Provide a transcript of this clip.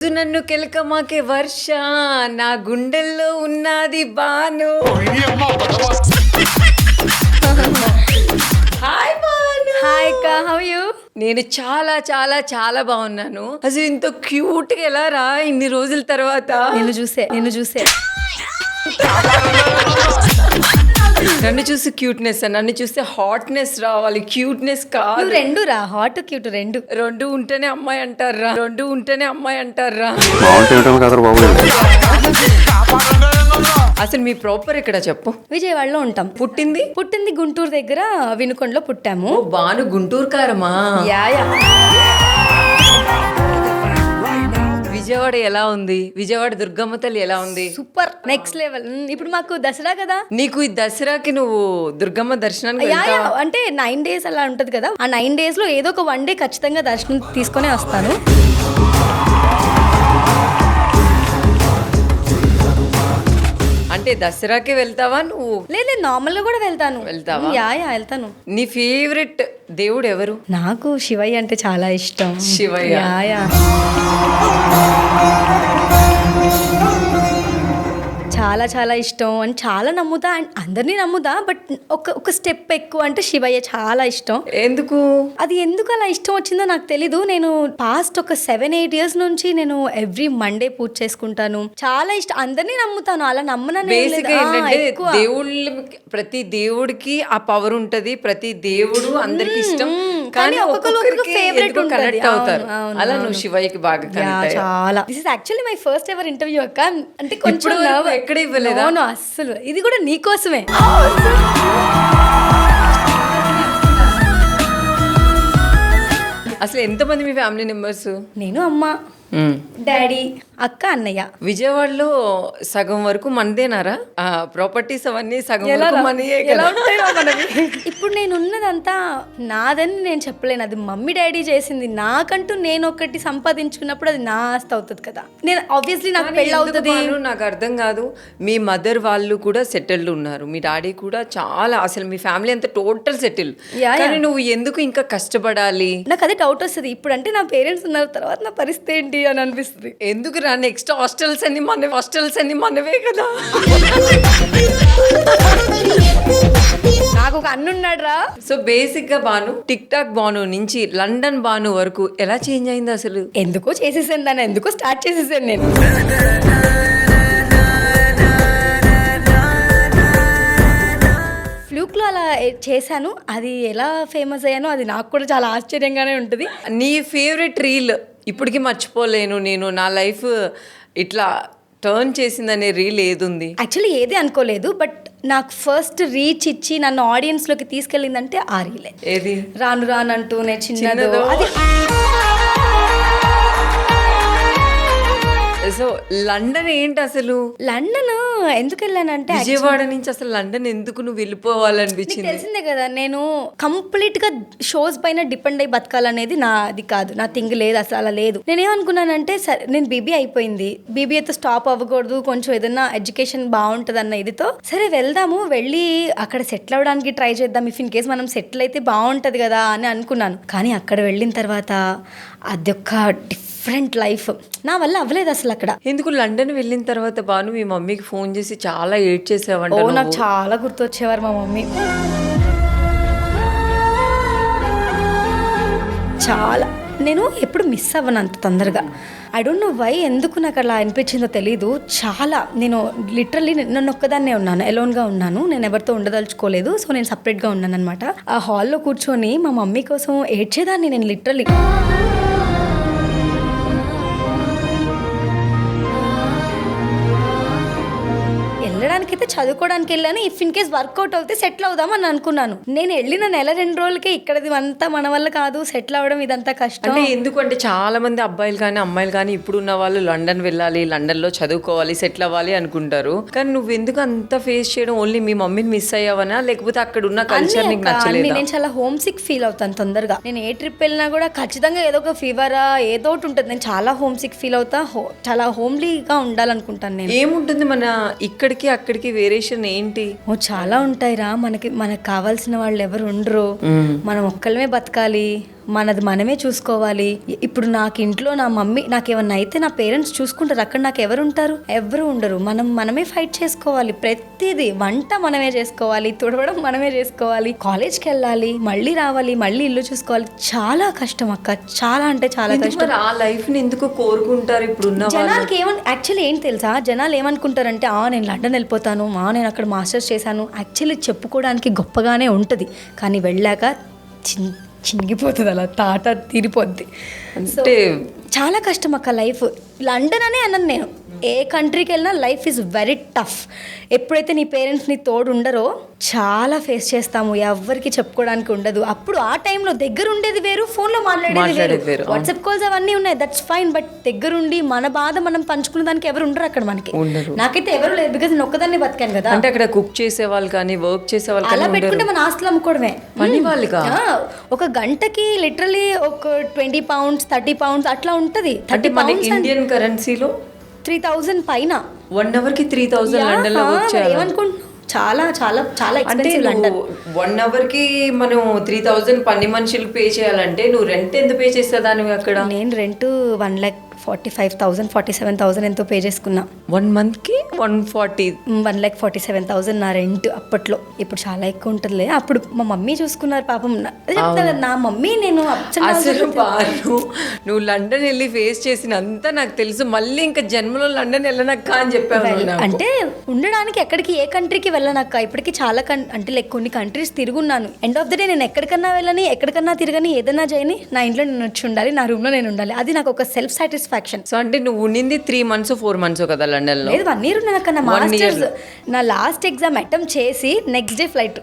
నన్ను కెలకమాకే వర్ష నా గుండెల్లో ఉన్నది బాను. హాయ్ బాను. హాయ్ అక్క, హౌ యూ? నేను చాలా చాలా చాలా బాగున్నాను. అసలు ఇంత క్యూట్ గా ఎలా రా ఇన్ని రోజుల తర్వాత. నిన్ను చూసే నన్ను చూసి క్యూట్నెస్, నన్ను చూస్తే హాట్నెస్ రావాలి, క్యూట్నెస్ కాదు. నువ్వు రెండు రా, హాట్ క్యూట్ రెండు. రెండు ఉంటేనే అమ్మాయి అంటారా, రెండు ఉంటేనే అమ్మాయి అంటారా. అసలు మీ ప్రాపర్ ఎక్కడ చెప్పు? విజయవాడలో ఉంటాం. పుట్టింది గుంటూరు దగ్గర వినుకొండలో పుట్టాము. ఓ బాను గుంటూరు కారమా? యా. విజయవాడ ఎలా ఉంది? విజయవాడ దుర్గమ్మ తల్లి ఎలా ఉంది? Super, next level. ఇప్పుడు మాకు దసరా కదా, నీకు ఈ దసరాకి నువ్వు దుర్గమ్మ దర్శనానికి వెళ్తావా? అంటే 9 days అలా ఉంటది కదా. ఆ 9 days లో ఏదో ఒక 1 day ఖచ్చితంగా దర్శనం తీసుకొని వస్తాను. అంటే దసరాకి వెళ్తావా నువ్వు? లేదు, నార్మల్ గా కూడా వెళ్తాను. వెళ్తావా? యా వెళ్తాను. నీ ఫేవరెట్ దేవుడు ఎవరు? నాకు శివయ్య అంటే చాలా ఇష్టం. శివయ్య. యా చాలా చాలా ఇష్టం అని చాలా నమ్ముతా, అండ్ అందరినీ నమ్ముతా. బట్ ఒక స్టెప్ ఎక్కువ అంటే శివయ్య చాలా ఇష్టం. ఎందుకు? అది ఎందుకు అలా ఇష్టం వచ్చిందో నాకు తెలీదు. నేను పాస్ట్ ఒక 7-8 years నుంచి నేను ఎవ్రీ మండే పూజ చేసుకుంటాను. చాలా ఇష్టం, అందరినీ నమ్ముతాను. అలా నమ్మనని బేసిక్ ఏంటంటే దేవుళ్ళు, ప్రతి దేవుడికి ఆ పవర్ ఉంటది, ప్రతి దేవుడు అందరికి ఇష్టం. కానీ ఒక్కొక్కరికి ఫేవరెట్ కనెక్ట్ అవుతారు. అలా నువ్వు శివయ్యకి బాగా కనెక్ట్ అయ్యావు. చాలా. This is actually my first ever interview అక్క. అంటే కొంచెం ఎక్కడ ఇవ్వలేదా? అస్సలు, ఇది కూడా నీకోసమే. అసలు ఎంతమంది మీ ఫ్యామిలీ మెంబర్స్? నేను, అమ్మ, డాడీ, అక్క, అన్నయ్య. విజయవాడలో సగం వరకు మనదేనారా? ప్రాపర్టీస్ అవన్నీ సగం వరకు మనయే కదా. ఇప్పుడు నేను ఉన్నదంతా నాదని నేను చెప్పలేను. అది మమ్మీ డాడీ చేసింది. నాకంటూ నేను ఒకటి సంపాదించుకున్నప్పుడు అది నా ఆస్తి అవుతుంది కదా. నేను ఆబ్వియస్లీ నాకు పెళ్ళి అవుతుంది. నాకు అర్థం కాదు. మీ మదర్ వాళ్ళు కూడా సెటిల్డ్ ఉన్నారు, మీ డాడీ కూడా చాలా, అసలు మీ ఫ్యామిలీ అంతా టోటల్ సెటిల్. కానీ నువ్వు ఎందుకు ఇంకా కష్టపడాలి? నాకు అదే డౌట్ వస్తుంది. ఇప్పుడు అంటే నా పేరెంట్స్ ఉన్నారు, తర్వాత నా పరిస్థితి ఏంటి అని అనిపిస్తుంది. ఎందుకు రా, నెక్స్ట్ హాస్టల్స్ అన్ని మనవే కదా. నాకు ఒక అన్నున్నాడు రా. సో బేసిక్ గా బాను, టిక్ టాక్ బాను నుంచి లండన్ బాను వరకు ఎలా చేంజ్ అయింది అసలు? ఎందుకో చేసేసాను దాన్ని, ఎందుకో స్టార్ట్ చేసేసాను నేను. ఫ్లూక్లో అలా చేశాను. అది ఎలా ఫేమస్ అయ్యానో అది నాకు కూడా చాలా ఆశ్చర్యంగానే ఉంటుంది. నీ ఫేవరెట్ రీల్ ఇప్పటికీ మర్చిపోలేను నేను, నా లైఫ్ ఇట్లా టర్న్ చేసిందనే రీల్ ఏది ఉంది? యాక్చువల్లీ ఏది అనుకోలేదు, బట్ నాకు ఫస్ట్ రీచ్ ఇచ్చి నన్ను ఆడియన్స్లోకి తీసుకెళ్ళిందంటే ఆ రీలే. ఏది? రాను రానంటూనే చిన్నదో. సో లండన్ ఏంటి అసలు? లండన్ ఎందుకు వెళ్ళానంటే, విజయవాడ నుంచి అసలు లండన్ ఎందుకు నువ్వు వెళ్ళిపోవాలనిపించింది? తెలిసిందే కదా, నేను కంప్లీట్ గా షోస్ పైన డిపెండ్ అయ్యి బతకాలనేది నాది కాదు, నా థింగ్ లేదు, అసలు అలా లేదు. నేనేమనుకున్నానంటే, సరే నేను బీబీ అయిపోయింది, బీబీఏతో స్టాప్ అవ్వకూడదు, కొంచెం ఏదైనా ఎడ్యుకేషన్ బాగుంటుంది అన్న ఇదితో సరే వెళ్దాము, వెళ్ళి అక్కడ సెటిల్ అవ్వడానికి ట్రై చేద్దాం, ఇఫ్ ఇన్ కేస్ మనం సెటిల్ అయితే బాగుంటుంది కదా అని అనుకున్నాను. కానీ అక్కడ వెళ్ళిన తర్వాత అదొక డిఫరెంట్ లైఫ్. నా వల్ల అవ్వలేదు అసలు అక్కడ. ఎందుకు? లండన్ వెళ్ళిన తర్వాత బాను మీ మమ్మీకి ఫోన్ చేసి చాలా ఏడ్ చేసేవంట. ఓ, నాకు చాలా గుర్తొచ్చేవారు మా మమ్మీ. చాలా. నేను ఎప్పుడు మిస్ అవ్వను అంత తొందరగా. ఐ డోంట్ నో వై, ఎందుకు నాకు అలా అనిపించిందో తెలీదు. చాలా, నేను లిటరల్లీ నన్ను ఒక్కదాన్నే ఉన్నాను, ఎలోన్గా ఉన్నాను. నేను ఎవరితో ఉండదలుచుకోలేదు. సో నేను సపరేట్గా ఉన్నాను అనమాట. ఆ హాల్లో కూర్చొని మా మమ్మీ కోసం ఏడ్చేదాన్ని నేను లిటరల్లీ. వెళ్ళడానికైతే చదువుకోవడానికి వెళ్ళాను. ఇఫ్ ఇన్ కేస్ వర్కౌట్ అవుతే సెటిల్ అవుదాం అని అనుకున్నాను. నేను వెళ్ళిన 1-2 రోజులకే ఇక్కడది అంతా మన వల్ల కాదు, సెటిల్ అవ్వడం ఇదంతా కష్టం. అంటే ఎందుకంటే చాలా మంది అబ్బాయిలు కానీ అమ్మాయిలు కానీ ఇప్పుడున్న వాళ్ళు లండన్ వెళ్ళాలి, లండన్ లో చదువుకోవాలి, సెటిల్ అవ్వాలి అనుకుంటారు. కానీ నువ్వు ఎందుకు అంత ఫేస్ చేయడం? ఓన్లీ మీ మమ్మీని మిస్ అయ్యావనా, లేకపోతే అక్కడ ఉన్న కల్చర్ నీకు నచ్చలేదా? నేను చాలా హోమ్ సిక్ ఫీల్ అవుతాను తొందరగా. నేను ఏ ట్రిప్ వెళ్ళినా కూడా ఖచ్చితంగా ఏదో ఒక ఫీవరా ఏదో ఒకటి ఉంటుంది. నేను చాలా హోమ్ సిక్ ఫీల్ అవుతా, చాలా హోమ్లీగా ఉండాలనుకుంటాను నేను. ఏముంటుంది మన ఇక్కడికి అక్కడికి వేరియేషన్ ఏంటి? చాలా ఉంటాయిరా. మనకు కావాల్సిన వాళ్ళు ఎవరు ఉండరు, మనం ఒక్కళ్ళమే బతకాలి. మనది మనమే చూసుకోవాలి. ఇప్పుడు నాకు ఇంట్లో నా మమ్మీ నాకేమన్నా అయితే నా పేరెంట్స్ చూసుకుంటారు, అక్కడ నాకు ఎవరు ఉంటారు? ఎవరు ఉండరు. మనమే ఫైట్ చేసుకోవాలి. ప్రతిదీ వంట మనమే చేసుకోవాలి, తుడవడం మనమే చేసుకోవాలి, కాలేజ్కి వెళ్ళాలి, మళ్ళీ రావాలి, మళ్ళీ ఇల్లు చూసుకోవాలి. చాలా కష్టం అక్క, చాలా అంటే చాలా కష్టం. మరి ఆ లైఫ్ ని ఎందుకు కోరుకుంటారు ఇప్పుడున్న జనాలకి యాక్చువల్లీ ఏంటి తెలుసా, జనాలు ఏమనుకుంటారంటే నేను లండన్ వెళ్ళిపోతాను, నేను అక్కడ మాస్టర్స్ చేశాను. యాక్చువల్లీ చెప్పుకోవడానికి గొప్పగానే ఉంటుంది, కానీ వెళ్ళాక చినిగిపోతుంది, అలా తాట తీరిపోద్ది. అంటే చాలా కష్టం అక్క లైఫ్. లండన్ అనే అన్నాను నేను, ఏ కంట్రీకి వెళ్ళినా లైఫ్ ఈజ్ వెరీ టఫ్. ఎప్పుడైతే నీ పేరెంట్స్ నీ తోడు ఉండరో చాలా ఫేస్ చేస్తాము, ఎవరికి చెప్పుకోవడానికి ఉండదు. అప్పుడు ఆ టైంలో దగ్గర ఉండేది వేరు, ఫోన్లో మాట్లాడేది వేరు, వాట్సాప్ కాల్స్ అవన్నీ ఉన్నాయి, దట్స్ ఫైన్. బట్ దగ్గరుండి మన బాధ మనం పంచుకునే దానికి ఎవరు ఉండరు అక్కడ మనకి. నాకైతే ఎవరు లేదు, బికాజ్ నేను ఒక్కదాన్ని బతికాను కదా. అంటే అక్కడ కుక్ చేసే వాళ్ళు కానీ వర్క్ చేసే వాళ్ళు అలా పెట్టుకుంటే మన ఆస్తులు అమ్ముకోవడమే. పని వాళ్ళుగా ఒక గంటకి లిటరలీ ఒక 20 pounds 30 pounds అట్లా ఉంటుంది. అంటే మన ఇండియన్ కరెన్సీలో 3000 పైన 1 hour కి 3000 లండన్ లో వర్క్ చేయాలి. ఏమనుకుంటున్నావు? చాలా చాలా చాలా అంటే ఎక్స్పెన్సివ్ లండన్. 1 hour కి మనం 3000 పని మనుషులకు పే చేయాలంటే నువ్వు రెంట్ ఎంత పే చేసేదానివి అక్కడ? నేను రెంట్ 1,45,000 47,000 ఎంతో పే చేసుకున్నా. 1 month కి 140. 1,47,000 నా రెంట్ అప్పట్లో. ఇప్పుడు చాలా ఎక్కువ ఉంటుందిలే. అప్పుడు మా మమ్మీ చూసుకున్నారు పాపం. నా మమ్మీ నేను అసలు బాను నువ్వు లండన్ వెళ్ళి ఫేస్ చేసినంత నాకు తెలుసు. మళ్ళీ ఇంకా జన్మలో లండన్ వెళ్ళనక్క అని చెప్పాను. అంటే ఉండడానికి ఎక్కడికి ఏ కంట్రీకి వెళ్ళనక్క. ఇప్పటికి చాలా అంటే లైక్ కొన్ని కంట్రీస్ తిరుగున్నాను. ఎండ్ ఆఫ్ ద డే నేను ఎక్కడికన్నా వెళ్ళని, ఎక్కడికన్నా తిరగని, ఏదైనా చేయని, నా ఇంట్లో నేను వచ్చి ఉండాలి, నా రూమ్ లో నేను ఉండాలి. అది నాకు ఒక సెల్ఫ్ సాటిస్ఫాక్షన్. సో అంటే నువ్వు ఉండింది 3 months 4 months కదా లండన్ లో? లేదు, 1 year ఉన్నాను. నా మాస్టర్స్ నా లాస్ట్ ఎగ్జామ్ అటెంప్ట్ చేసి నెక్స్ట్ డే ఫ్లైట్.